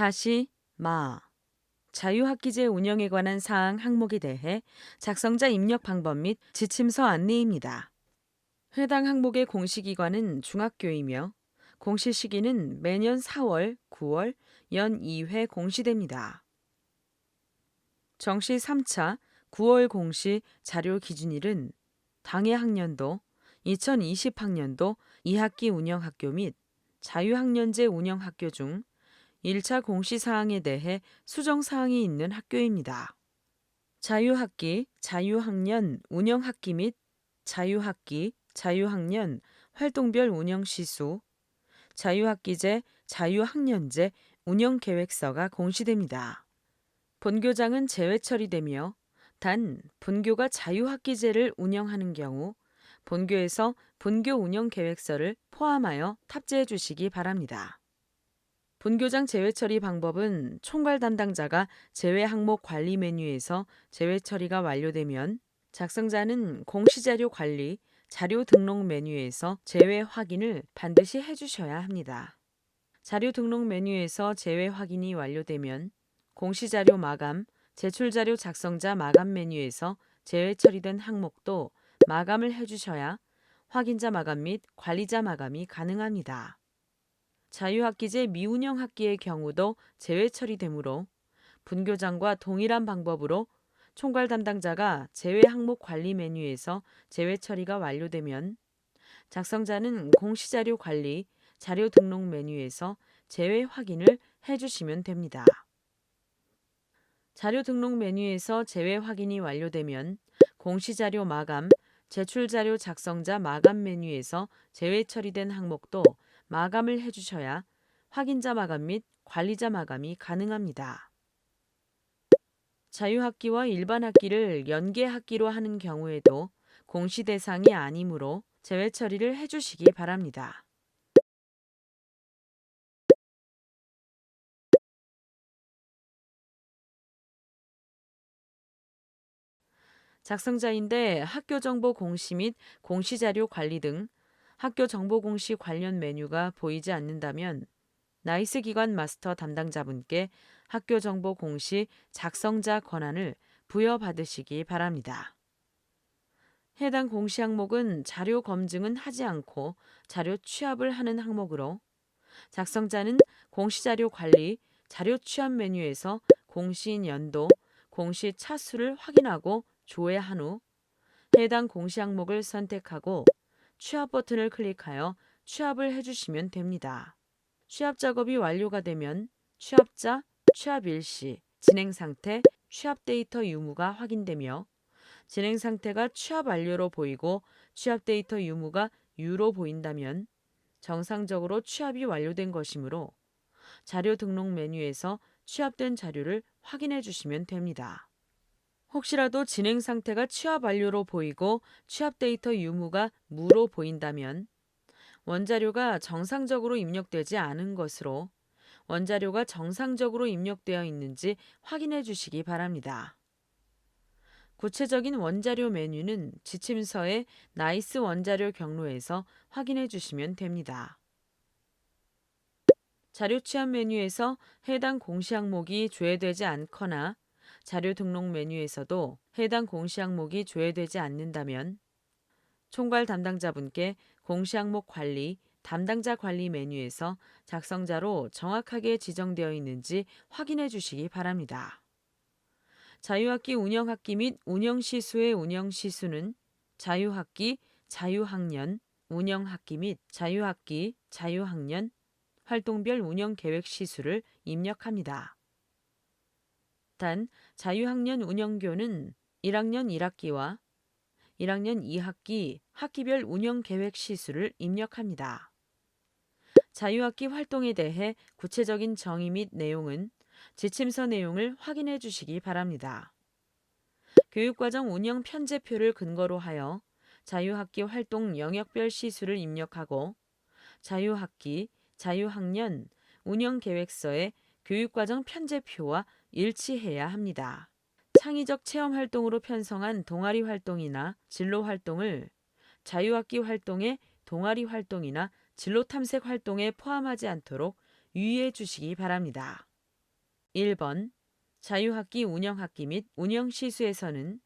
다시 마 자유학기제 운영에 관한 사항 항목에 대해 작성자 입력 방법 및 지침서 안내입니다. 해당 항목의 공시기관은 중학교이며 공시 시기는 매년 4월, 9월, 연 2회 공시됩니다. 정시 3차 9월 공시 자료 기준일은 당해 학년도, 2020학년도 2학기 운영학교 및 자유학년제 운영학교 중 1차 공시사항에 대해 수정사항이 있는 학교입니다. 자유학기, 자유학년 운영학기 및 자유학기, 자유학년 활동별 운영시수, 자유학기제, 자유학년제 운영계획서가 공시됩니다. 본교장은 제외 처리되며 단 본교가 자유학기제를 운영하는 경우 본교에서 본교 운영계획서를 포함하여 탑재해 주시기 바랍니다. 본교장 제외 처리 방법은 총괄 담당자가 제외 항목 관리 메뉴에서 제외 처리가 완료되면 작성자는 공시자료 관리, 자료 등록 메뉴에서 제외 확인을 반드시 해주셔야 합니다. 자료 등록 메뉴에서 제외 확인이 완료되면 공시자료 마감, 제출자료 작성자 마감 메뉴에서 제외 처리된 항목도 마감을 해주셔야 확인자 마감 및 관리자 마감이 가능합니다. 자유학기제 미운영 학기의 경우도 제외 처리되므로 분교장과 동일한 방법으로 총괄 담당자가 제외 항목 관리 메뉴에서 제외 처리가 완료되면 작성자는 공시자료 관리, 자료 등록 메뉴에서 제외 확인을 해주시면 됩니다. 자료 등록 메뉴에서 제외 확인이 완료되면 공시자료 마감, 제출자료 작성자 마감 메뉴에서 제외 처리된 항목도 마감을 해주셔야 확인자 마감 및 관리자 마감이 가능합니다. 자유학기와 일반학기를 연계학기로 하는 경우에도 공시 대상이 아니므로 제외 처리를 해주시기 바랍니다. 작성자인데 학교정보 공시 및 공시자료 관리 등 학교정보 공시 관련 메뉴가 보이지 않는다면 나이스 기관 마스터 담당자분께 학교정보 공시 작성자 권한을 부여받으시기 바랍니다. 해당 공시 항목은 자료 검증은 하지 않고 자료 취합을 하는 항목으로 작성자는 공시자료 관리, 자료 취합 메뉴에서 공시인 연도, 공시 차수를 확인하고 조회한 후 해당 공시 항목을 선택하고 취합 버튼을 클릭하여 취합을 해주시면 됩니다. 취합 작업이 완료가 되면 취합자, 취합 일시, 진행 상태, 취합 데이터 유무가 확인되며 진행 상태가 취합 완료로 보이고 취합 데이터 유무가 유로 보인다면 정상적으로 취합이 완료된 것이므로 자료 등록 메뉴에서 취합된 자료를 확인해 주시면 됩니다. 혹시라도 진행 상태가 취합 완료로 보이고 취합 데이터 유무가 무로 보인다면 원자료가 정상적으로 입력되지 않은 것으로 원자료가 정상적으로 입력되어 있는지 확인해 주시기 바랍니다. 구체적인 원자료 메뉴는 지침서의 나이스 원자료 경로에서 확인해 주시면 됩니다. 자료 취합 메뉴에서 해당 공시 항목이 조회되지 않거나 자료 등록 메뉴에서도 해당 공시 항목이 조회되지 않는다면 총괄 담당자분께 공시 항목 관리, 담당자 관리 메뉴에서 작성자로 정확하게 지정되어 있는지 확인해 주시기 바랍니다. 자유학기 운영학기 및 운영시수의 운영시수는 자유학기, 자유학년, 운영학기 및 자유학기, 자유학년, 활동별 운영계획 시수를 입력합니다. 단, 자유학년 운영교는 1학년 1학기와 1학년 2학기 학기별 운영계획 시수를 입력합니다. 자유학기 활동에 대해 구체적인 정의 및 내용은 지침서 내용을 확인해 주시기 바랍니다. 교육과정 운영 편제표를 근거로 하여 자유학기 활동 영역별 시수를 입력하고 자유학기, 자유학년 운영계획서의 교육과정 편제표와 일치해야 합니다. 창의적 체험 활동으로 편성한 동아리 활동이나 진로 활동을 자유학기 활동의 동아리 활동이나 진로 탐색 활동에 포함하지 않도록 유의해 주시기 바랍니다. 1번 자유학기 운영학기 및 운영시수에서는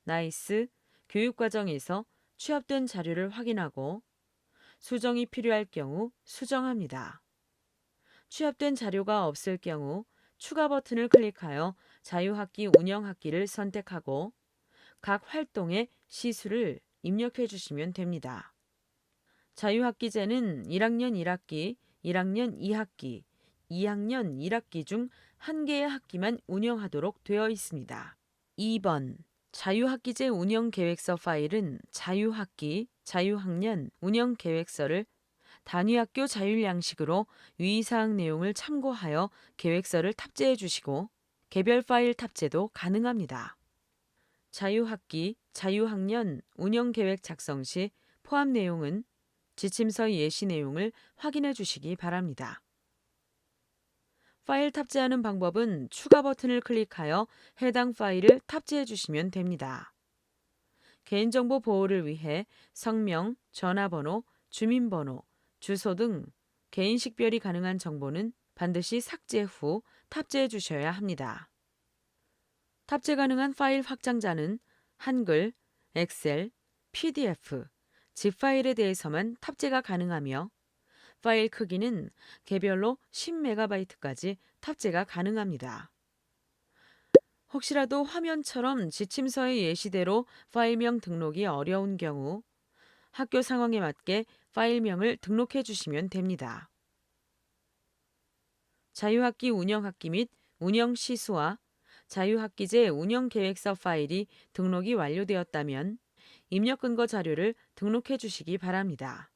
나이스 교육과정에서 취합된 자료를 확인하고 수정이 필요할 경우 수정합니다. 취합된 자료가 없을 경우 추가 버튼을 클릭하여 자유학기 운영학기를 선택하고 각 활동의 시수를 입력해 주시면 됩니다. 자유학기제는 1학년 1학기, 1학년 2학기, 2학년 1학기 중 한 개의 학기만 운영하도록 되어 있습니다. 2번 자유학기제 운영계획서 파일은 자유학기, 자유학년 운영계획서를 단위학교 자율양식으로 유의사항 내용을 참고하여 계획서를 탑재해 주시고 개별 파일 탑재도 가능합니다. 자유학기, 자유학년 운영계획 작성 시 포함 내용은 지침서 예시 내용을 확인해 주시기 바랍니다. 파일 탑재하는 방법은 추가 버튼을 클릭하여 해당 파일을 탑재해 주시면 됩니다. 개인정보 보호를 위해 성명, 전화번호, 주민번호, 주소 등 개인 식별이 가능한 정보는 반드시 삭제 후 탑재해 주셔야 합니다. 탑재 가능한 파일 확장자는 한글, 엑셀, PDF, zip 파일에 대해서만 탑재가 가능하며 파일 크기는 개별로 10MB까지 탑재가 가능합니다. 혹시라도 화면처럼 지침서의 예시대로 파일명 등록이 어려운 경우 학교 상황에 맞게 파일명을 등록해 주시면 됩니다. 자유학기 운영학기 및 운영시수와 자유학기제 운영계획서 파일이 등록이 완료되었다면 입력근거 자료를 등록해 주시기 바랍니다.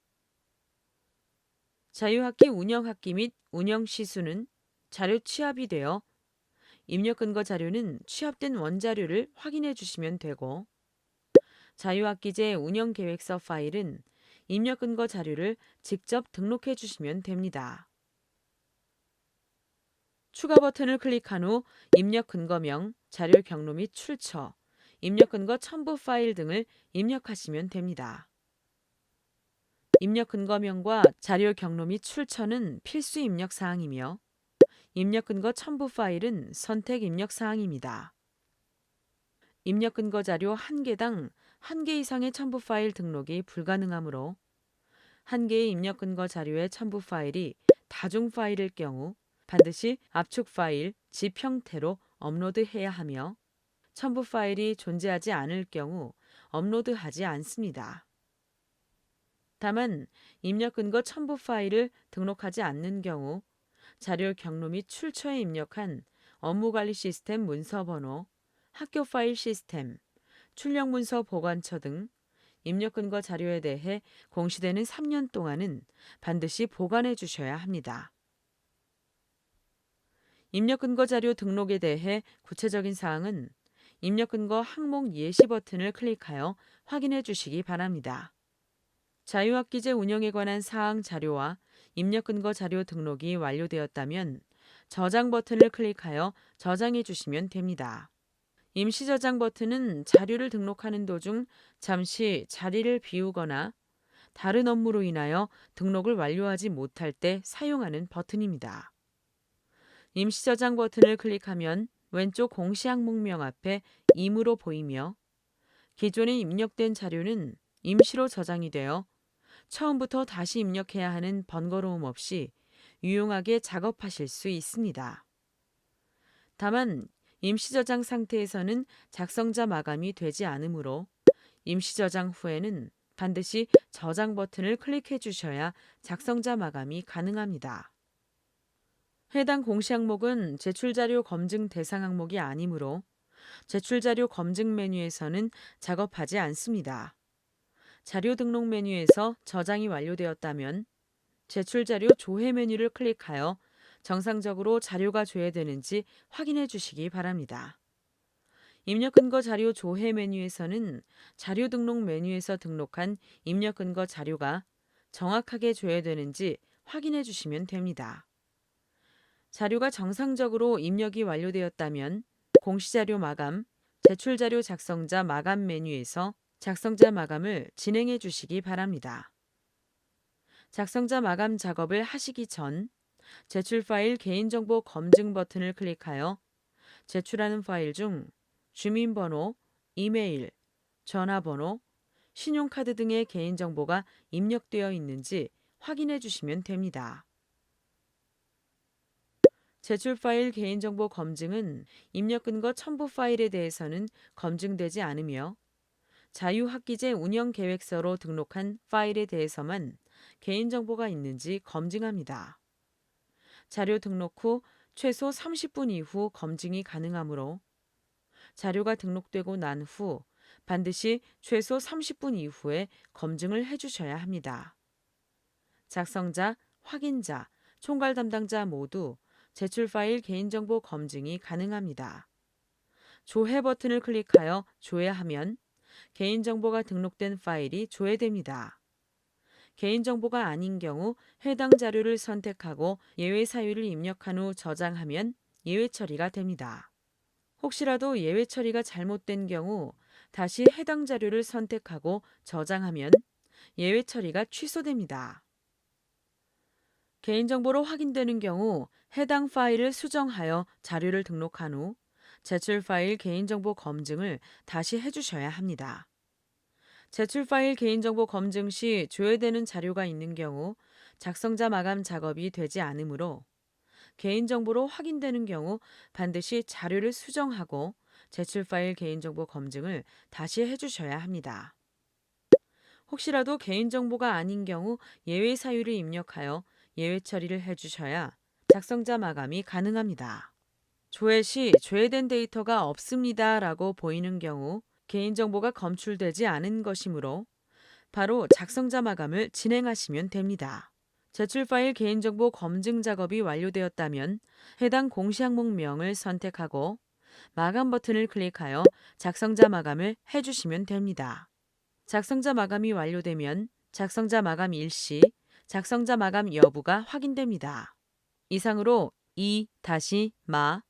자유학기 운영학기 및 운영시수는 자료 취합이 되어 입력근거 자료는 취합된 원자료를 확인해 주시면 되고 자유학기제 운영계획서 파일은 입력근거 자료를 직접 등록해 주시면 됩니다. 추가 버튼을 클릭한 후 입력근거명, 자료 경로 및 출처, 입력근거 첨부 파일 등을 입력하시면 됩니다. 입력근거명과 자료 경로 및 출처는 필수 입력사항이며 입력근거 첨부 파일은 선택 입력사항입니다. 입력근거 자료 1개당 1개 이상의 첨부 파일 등록이 불가능하므로 1개의 입력근거 자료의 첨부 파일이 다중 파일일 경우 반드시 압축 파일, zip 형태로 업로드해야 하며 첨부 파일이 존재하지 않을 경우 업로드하지 않습니다. 다만 입력근거 첨부 파일을 등록하지 않는 경우 자료 경로 및 출처에 입력한 업무관리 시스템 문서번호, 학교 파일 시스템, 출력문서 보관처 등 입력근거 자료에 대해 공시되는 3년 동안은 반드시 보관해 주셔야 합니다. 입력근거 자료 등록에 대해 구체적인 사항은 입력근거 항목 예시 버튼을 클릭하여 확인해 주시기 바랍니다. 자유학기제 운영에 관한 사항 자료와 입력근거 자료 등록이 완료되었다면 저장 버튼을 클릭하여 저장해 주시면 됩니다. 임시 저장 버튼은 자료를 등록하는 도중 잠시 자리를 비우거나 다른 업무로 인하여 등록을 완료하지 못할 때 사용하는 버튼입니다. 임시 저장 버튼을 클릭하면 왼쪽 공시 항목명 앞에 임으로 보이며 기존에 입력된 자료는 임시로 저장이 되어 처음부터 다시 입력해야 하는 번거로움 없이 유용하게 작업하실 수 있습니다. 다만 임시 저장 상태에서는 작성자 마감이 되지 않으므로 임시 저장 후에는 반드시 저장 버튼을 클릭해 주셔야 작성자 마감이 가능합니다. 해당 공시 항목은 제출자료 검증 대상 항목이 아니므로 제출자료 검증 메뉴에서는 작업하지 않습니다. 자료 등록 메뉴에서 저장이 완료되었다면 제출자료 조회 메뉴를 클릭하여 정상적으로 자료가 조회되는지 확인해 주시기 바랍니다. 입력근거 자료 조회 메뉴에서는 자료 등록 메뉴에서 등록한 입력근거 자료가 정확하게 조회되는지 확인해 주시면 됩니다. 자료가 정상적으로 입력이 완료되었다면 공시자료 마감, 제출자료 작성자 마감 메뉴에서 작성자 마감을 진행해 주시기 바랍니다. 작성자 마감 작업을 하시기 전 제출 파일 개인정보 검증 버튼을 클릭하여 제출하는 파일 중 주민번호, 이메일, 전화번호, 신용카드 등의 개인정보가 입력되어 있는지 확인해 주시면 됩니다. 제출 파일 개인정보 검증은 입력 근거 첨부 파일에 대해서는 검증되지 않으며 자유학기제 운영계획서로 등록한 파일에 대해서만 개인정보가 있는지 검증합니다. 자료 등록 후 최소 30분 이후 검증이 가능하므로 자료가 등록되고 난 후 반드시 최소 30분 이후에 검증을 해주셔야 합니다. 작성자, 확인자, 총괄 담당자 모두 제출 파일 개인정보 검증이 가능합니다. 조회 버튼을 클릭하여 조회하면 개인정보가 등록된 파일이 조회됩니다. 개인정보가 아닌 경우 해당 자료를 선택하고 예외 사유를 입력한 후 저장하면 예외 처리가 됩니다. 혹시라도 예외 처리가 잘못된 경우 다시 해당 자료를 선택하고 저장하면 예외 처리가 취소됩니다. 개인정보로 확인되는 경우 해당 파일을 수정하여 자료를 등록한 후 제출 파일 개인정보 검증을 다시 해주셔야 합니다. 제출 파일 개인정보 검증 시 조회되는 자료가 있는 경우 작성자 마감 작업이 되지 않으므로 개인정보로 확인되는 경우 반드시 자료를 수정하고 제출 파일 개인정보 검증을 다시 해주셔야 합니다. 혹시라도 개인정보가 아닌 경우 예외 사유를 입력하여 예외 처리를 해주셔야 작성자 마감이 가능합니다. 조회 시 조회된 데이터가 없습니다 라고 보이는 경우 개인정보가 검출되지 않은 것이므로 바로 작성자 마감을 진행하시면 됩니다. 제출 파일 개인정보 검증 작업이 완료되었다면 해당 공시항목명을 선택하고 마감 버튼을 클릭하여 작성자 마감을 해주시면 됩니다. 작성자 마감이 완료되면 작성자 마감 일시, 작성자 마감 여부가 확인됩니다. 이상으로 이-마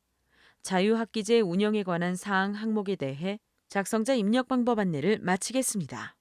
자유학기제 운영에 관한 사항 항목에 대해 작성자 입력 방법 안내를 마치겠습니다.